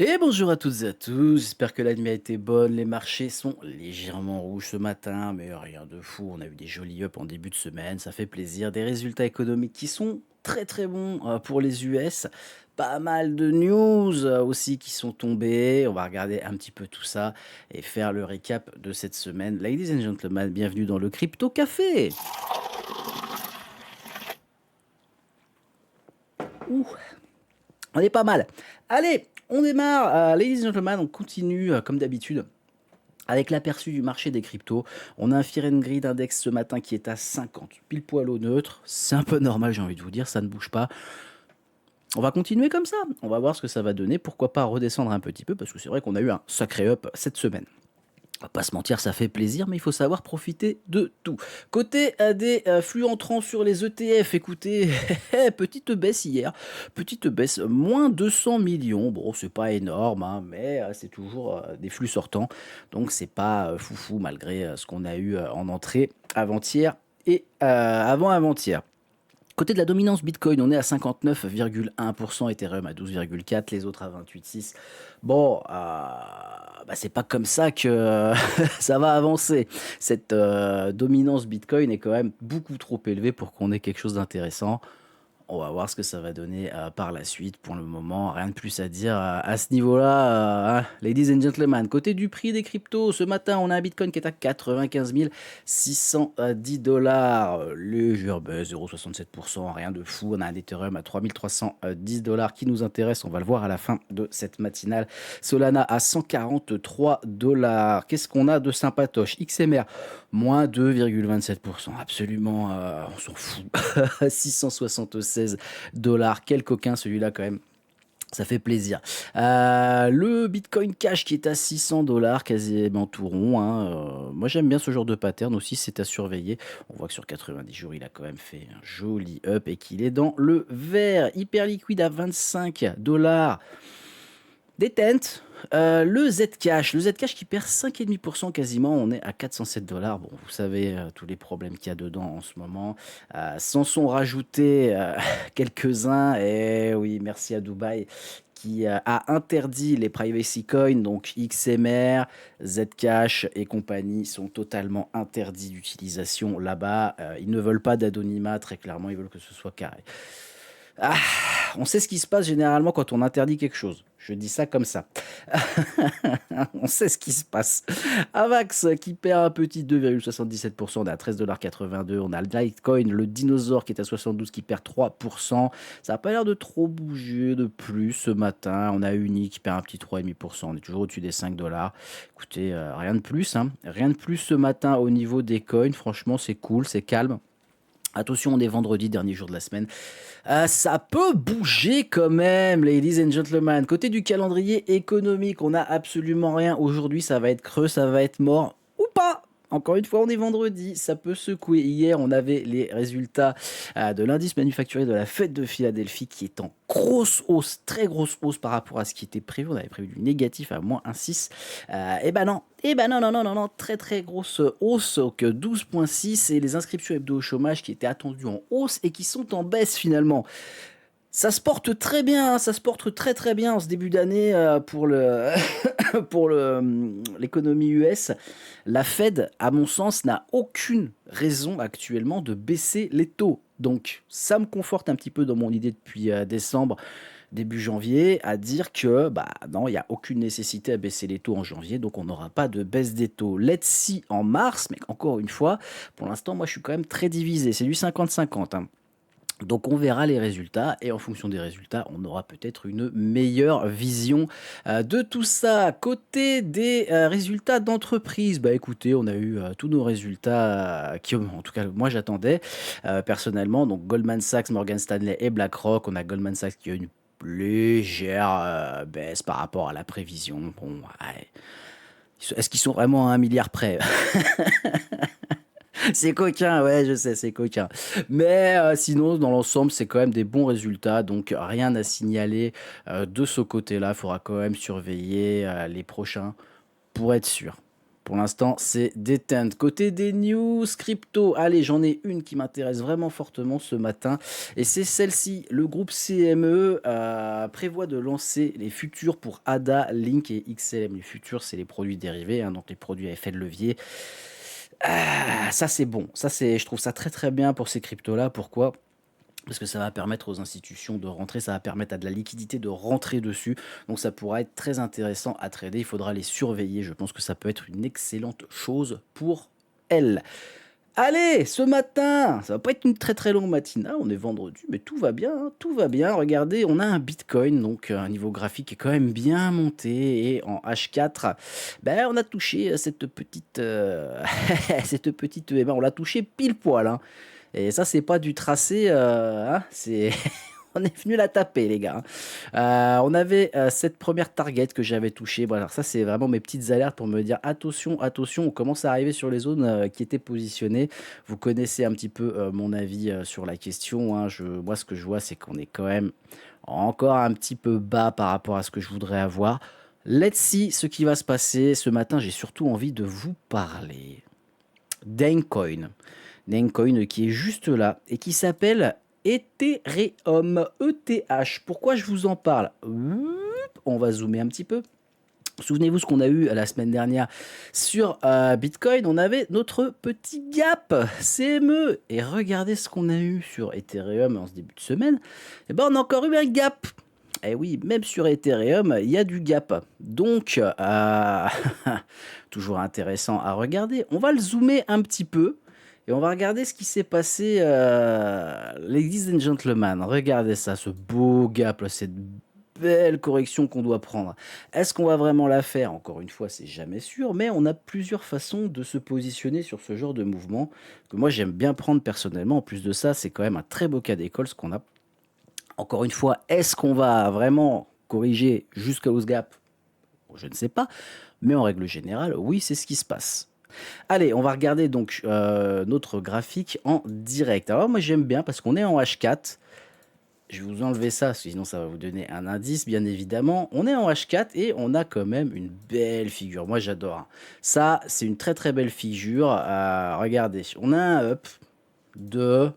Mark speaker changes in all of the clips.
Speaker 1: Et bonjour à toutes et à tous, j'espère que la nuit a été bonne. Les marchés sont légèrement rouges ce matin, mais rien de fou. On a eu des jolis ups en début de semaine, ça fait plaisir. Des résultats économiques qui sont très très bons pour les US. Pas mal de news aussi qui sont tombées. On va regarder un petit peu tout ça et faire le récap de cette semaine. Ladies and gentlemen, bienvenue dans le Crypto Café. Ouh, on est pas mal. Allez, on démarre. Ladies and gentlemen, on continue comme d'habitude. Avec l'aperçu du marché des cryptos, on a un Fear and Greed Index ce matin qui est à 50, pile poil au neutre. C'est un peu normal, j'ai envie de vous dire, ça ne bouge pas. On va continuer comme ça, on va voir ce que ça va donner. Pourquoi pas redescendre un petit peu, parce que c'est vrai qu'on a eu un sacré up cette semaine. On va pas se mentir, ça fait plaisir, mais il faut savoir profiter de tout. Côté des flux entrants sur les ETF, écoutez, petite baisse hier, petite baisse, moins 200 millions. Bon, c'est pas énorme, hein, mais c'est toujours des flux sortants, donc c'est pas foufou malgré ce qu'on a eu en entrée avant-hier et avant-avant-hier. Côté de la dominance Bitcoin, on est à 59,1%, Ethereum à 12,4%, les autres à 28,6%. Bon, bah, c'est pas comme ça que ça va avancer. Cette dominance Bitcoin est quand même beaucoup trop élevée pour qu'on ait quelque chose d'intéressant. On va voir ce que ça va donner par la suite. Pour le moment, rien de plus à dire à ce niveau-là. Ladies and gentlemen, côté du prix des cryptos, ce matin, on a un Bitcoin qui est à 95 610 dollars. Légère baisse, 0,67%, rien de fou. On a un Ethereum à 3310 dollars qui nous intéresse. On va le voir à la fin de cette matinale. Solana à 143 dollars. Qu'est-ce qu'on a de sympatoche? XMR, moins 2,27%. Absolument, on s'en fout. 676 dollars. Quel coquin celui-là quand même. Ça fait plaisir. Le Bitcoin Cash qui est à 600 dollars, quasiment tout rond, hein. Moi j'aime bien ce genre de pattern aussi, c'est à surveiller. On voit que sur 90 jours, il a quand même fait un joli up et qu'il est dans le vert. Hyper liquide à 25 dollars. Détente. Le Zcash qui perd 5,5% quasiment, on est à 407 dollars. Bon, vous savez tous les problèmes qu'il y a dedans en ce moment. S'en sont rajoutés quelques-uns, et oui, merci à Dubaï qui a interdit les privacy coins, donc XMR, Zcash et compagnie sont totalement interdits d'utilisation là-bas. Ils ne veulent pas d'anonymat, très clairement, ils veulent que ce soit carré. Ah, on sait ce qui se passe généralement quand on interdit quelque chose. Je dis ça comme ça. On sait ce qui se passe. Avax qui perd un petit 2,77%, on est à 13,82 $. On a le Litecoin, le dinosaure qui est à 72 qui perd 3%. Ça n'a pas l'air de trop bouger de plus ce matin. On a Uni qui perd un petit 3,5%. On est toujours au-dessus des 5 dollars. Écoutez, rien de plus, hein. Rien de plus ce matin au niveau des coins. Franchement, c'est cool, c'est calme. Attention, on est vendredi, dernier jour de la semaine. Ça peut bouger quand même, ladies and gentlemen. Côté du calendrier économique, on n'a absolument rien. Aujourd'hui, ça va être creux, ça va être mort ou pas. Encore une fois, on est vendredi, ça peut secouer. Hier, on avait les résultats de l'indice manufacturier de la fête de Philadelphie qui est en grosse hausse, très grosse hausse par rapport à ce qui était prévu. On avait prévu du négatif à moins 1,6. Et ben non, non, très très grosse hausse, donc 12,6 et les inscriptions hebdo au chômage qui étaient attendues en hausse et qui sont en baisse finalement. Ça se porte très bien, hein, ça se porte très très bien en ce début d'année pour le pour l'économie US. La Fed, à mon sens, n'a aucune raison actuellement de baisser les taux. Donc ça me conforte un petit peu dans mon idée depuis décembre, début janvier, à dire que bah non, il n'y a aucune nécessité à baisser les taux en janvier, donc on n'aura pas de baisse des taux. Let's see en mars, mais encore une fois, pour l'instant, moi je suis quand même très divisé. C'est du 50-50, hein. Donc on verra les résultats et en fonction des résultats, on aura peut-être une meilleure vision de tout ça. Côté des résultats d'entreprise, bah écoutez, on a eu tous nos résultats qui, en tout cas, moi j'attendais personnellement. Donc Goldman Sachs, Morgan Stanley et BlackRock. On a Goldman Sachs qui a une légère baisse par rapport à la prévision. Bon, ouais. Est-ce qu'ils sont vraiment à 1 milliard près? C'est coquin, ouais, je sais, c'est coquin. Mais sinon, dans l'ensemble, c'est quand même des bons résultats, donc rien à signaler de ce côté-là. Il faudra quand même surveiller les prochains pour être sûr. Pour l'instant, c'est détente. Côté des news crypto, allez, j'en ai une qui m'intéresse vraiment fortement ce matin. Et c'est celle-ci. Le groupe CME prévoit de lancer les futurs pour ADA, Link et XLM. Les futurs, c'est les produits dérivés, hein, donc les produits à effet de levier. Ça, c'est bon. Je trouve ça très très bien pour ces cryptos-là. Pourquoi? Parce que ça va permettre aux institutions de rentrer, ça va permettre à de la liquidité de rentrer dessus. Donc ça pourra être très intéressant à trader. Il faudra les surveiller. Je pense que ça peut être une excellente chose pour elles. Allez, ce matin, ça va pas être une très très longue matinée. On est vendredi, mais tout va bien, hein, tout va bien. Regardez, on a un Bitcoin, donc un niveau graphique est quand même bien monté. Et en H4, ben, on a touché cette petite, cette petite EMA. On l'a touché pile poil, hein. Et ça, c'est pas du tracé, hein, c'est on est venu la taper, les gars, hein. On avait cette première target que j'avais touchée. Bon, alors ça, c'est vraiment mes petites alertes pour me dire attention, attention, on commence à arriver sur les zones qui étaient positionnées. Vous connaissez un petit peu mon avis sur la question, hein. Moi, ce que je vois, c'est qu'on est quand même encore un petit peu bas par rapport à ce que je voudrais avoir. Let's see ce qui va se passer. Ce matin, j'ai surtout envie de vous parler d'Aimcoin. Namecoin qui est juste là et qui s'appelle Ethereum, ETH. Pourquoi je vous en parle? On va zoomer un petit peu. Souvenez-vous ce qu'on a eu la semaine dernière sur Bitcoin. On avait notre petit gap CME. Et regardez ce qu'on a eu sur Ethereum en ce début de semaine. Et ben, on a encore eu un gap. Et oui, même sur Ethereum, il y a du gap. Donc, toujours intéressant à regarder. On va le zoomer un petit peu. Et on va regarder ce qui s'est passé, ladies and gentlemen. Regardez ça, ce beau gap, là, cette belle correction qu'on doit prendre. Est-ce qu'on va vraiment la faire? Encore une fois, c'est jamais sûr, mais on a plusieurs façons de se positionner sur ce genre de mouvement que moi j'aime bien prendre personnellement. En plus de ça, c'est quand même un très beau cas d'école ce qu'on a. Encore une fois, est-ce qu'on va vraiment corriger jusqu'à hausse gap? Je ne sais pas, mais en règle générale, oui, c'est ce qui se passe. Allez, on va regarder donc notre graphique en direct. Alors moi j'aime bien parce qu'on est en H4. Je vais vous enlever ça, sinon ça va vous donner un indice, bien évidemment. On est en H4 et on a quand même une belle figure. Moi j'adore, hein. Ça, c'est une très très belle figure. Regardez, on a un up de...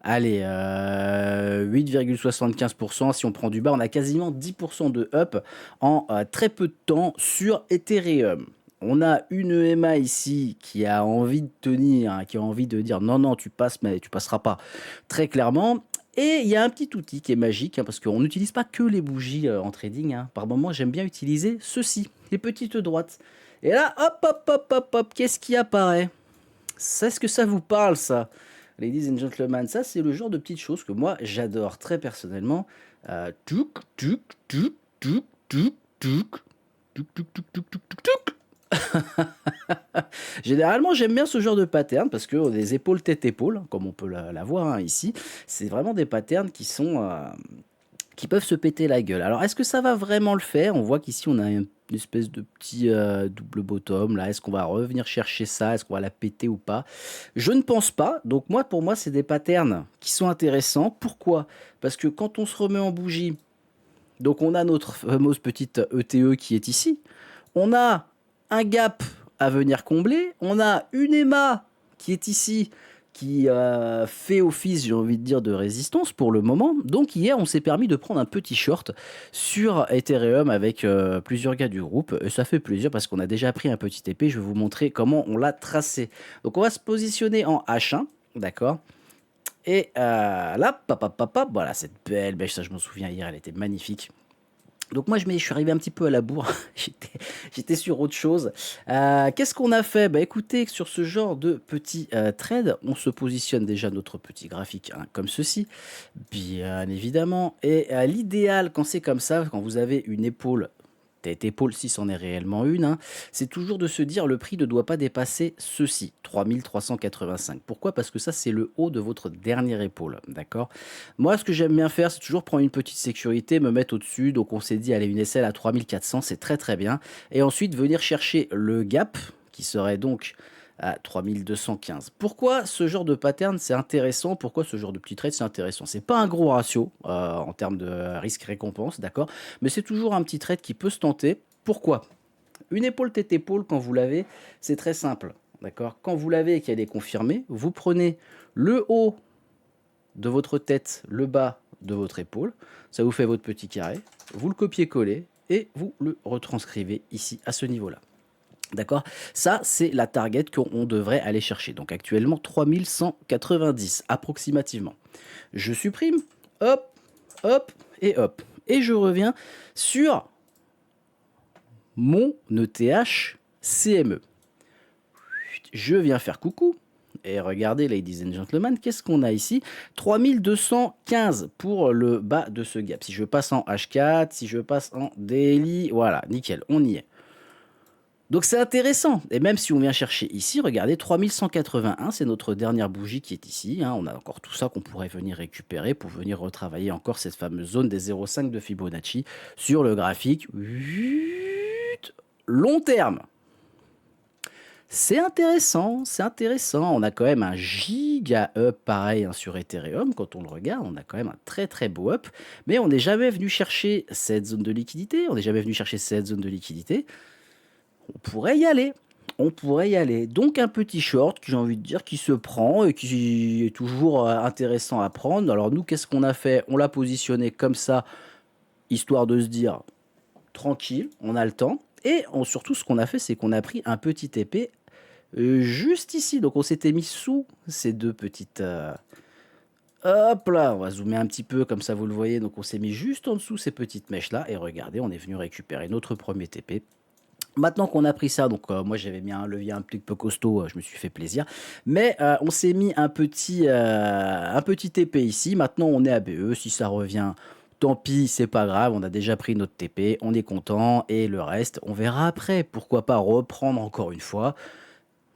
Speaker 1: Allez, 8,75%. Si on prend du bas, on a quasiment 10% de up en très peu de temps sur Ethereum. On a une EMA ici qui a envie de tenir, hein, qui a envie de dire non, non, tu passes, mais tu passeras pas. Très clairement. Et il y a un petit outil qui est magique, hein, parce qu'on n'utilise pas que les bougies en trading, hein. Par moment, j'aime bien utiliser ceci, les petites droites. Et là, hop, hop, hop, hop, hop, qu'est-ce qui apparaît? Est-ce que ça vous parle, ça? Ladies and gentlemen, ça, c'est le genre de petites choses que moi, j'adore très personnellement. Tuc, tuc, tuc, tuc, tuc, tuc, tuc, tuc, tuc, tuc, tuc, tuc, tuc. Généralement, j'aime bien ce genre de pattern parce que des épaules tête-épaule, comme on peut la voir, hein, ici, c'est vraiment des patterns qui sont qui peuvent se péter la gueule. Alors, est-ce que ça va vraiment le faire? On voit qu'ici, on a une espèce de petit double bottom. Là, est-ce qu'on va revenir chercher ça? Est-ce qu'on va la péter ou pas? Je ne pense pas. Donc, moi, pour moi, c'est des patterns qui sont intéressants. Pourquoi? Parce que quand on se remet en bougie, donc on a notre fameuse petite ETE qui est ici. On a un gap à venir combler. On a une EMA qui est ici, qui fait office, j'ai envie de dire, de résistance pour le moment. Donc hier, on s'est permis de prendre un petit short sur Ethereum avec plusieurs gars du groupe. Et ça fait plaisir parce qu'on a déjà pris un petit épée. Je vais vous montrer comment on l'a tracé. Donc on va se positionner en H1, d'accord? Et là, voilà, cette belle bêche, ça je m'en souviens hier, elle était magnifique. Donc moi je suis arrivé un petit peu à la bourre, j'étais sur autre chose. Qu'est-ce qu'on a fait? Bah écoutez, sur ce genre de petit trade, on se positionne déjà notre petit graphique, hein, comme ceci, bien évidemment. Et l'idéal quand c'est comme ça, quand vous avez une épaule, tête épaule si c'en est réellement une, hein, c'est toujours de se dire le prix ne doit pas dépasser ceci, 3385. Pourquoi? Parce que ça c'est le haut de votre dernière épaule, d'accord? Moi ce que j'aime bien faire c'est toujours prendre une petite sécurité, me mettre au-dessus, donc on s'est dit allez une SL à 3400, c'est très très bien, et ensuite venir chercher le gap qui serait donc à 3215. Pourquoi ce genre de pattern c'est intéressant? Pourquoi ce genre de petit trade c'est intéressant? C'est pas un gros ratio en termes de risque-récompense, d'accord? Mais c'est toujours un petit trade qui peut se tenter. Pourquoi? Une épaule tête épaule quand vous l'avez, c'est très simple, d'accord? Quand vous l'avez et qu'elle est confirmée, vous prenez le haut de votre tête, le bas de votre épaule, ça vous fait votre petit carré, vous le copiez-collez et vous le retranscrivez ici à ce niveau-là. D'accord? Ça, c'est la target qu'on devrait aller chercher. Donc actuellement 3190 approximativement. Je supprime, hop, hop et hop. Et je reviens sur mon ETH CME. Je viens faire coucou. Et regardez, ladies and gentlemen, qu'est-ce qu'on a ici? 3215 pour le bas de ce gap. Si je passe en H4, si je passe en daily, voilà, nickel, on y est. Donc c'est intéressant. Et même si on vient chercher ici, regardez, 3181, c'est notre dernière bougie qui est ici. Hein. On a encore tout ça qu'on pourrait venir récupérer pour venir retravailler encore cette fameuse zone des 0,5 de Fibonacci sur le graphique long terme. C'est intéressant, c'est intéressant. On a quand même un giga up pareil hein, sur Ethereum. Quand on le regarde, on a quand même un très très beau up. Mais on n'est jamais venu chercher cette zone de liquidité. On n'est jamais venu chercher cette zone de liquidité. On pourrait y aller. On pourrait y aller. Donc un petit short, j'ai envie de dire, qui se prend et qui est toujours intéressant à prendre. Alors nous, qu'est-ce qu'on a fait? On l'a positionné comme ça, histoire de se dire, tranquille, on a le temps. Et surtout, ce qu'on a fait, c'est qu'on a pris un petit épée juste ici. Donc on s'était mis sous ces deux petites... hop là, on va zoomer un petit peu, comme ça vous le voyez. Donc on s'est mis juste en dessous ces petites mèches-là. Et regardez, on est venu récupérer notre premier TP. Maintenant qu'on a pris ça, donc moi j'avais mis un levier un petit peu costaud, je me suis fait plaisir. Mais on s'est mis un petit TP ici. Maintenant on est à BE. Si ça revient, tant pis, c'est pas grave. On a déjà pris notre TP, on est content. Et le reste, on verra après. Pourquoi pas reprendre encore une fois.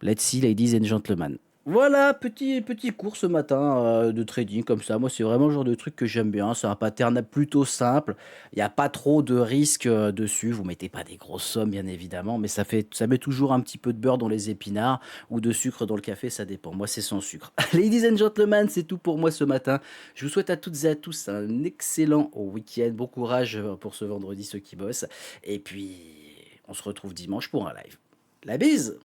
Speaker 1: Let's see, ladies and gentlemen. Voilà, petit cours ce matin de trading comme ça. Moi, c'est vraiment le genre de truc que j'aime bien. C'est un pattern plutôt simple. Il n'y a pas trop de risques dessus. Vous mettez pas des grosses sommes, bien évidemment, mais ça met toujours un petit peu de beurre dans les épinards ou de sucre dans le café, ça dépend. Moi, c'est sans sucre. Ladies and gentlemen, c'est tout pour moi ce matin. Je vous souhaite à toutes et à tous un excellent week-end. Bon courage pour ce vendredi, ceux qui bossent. Et puis, on se retrouve dimanche pour un live. La bise!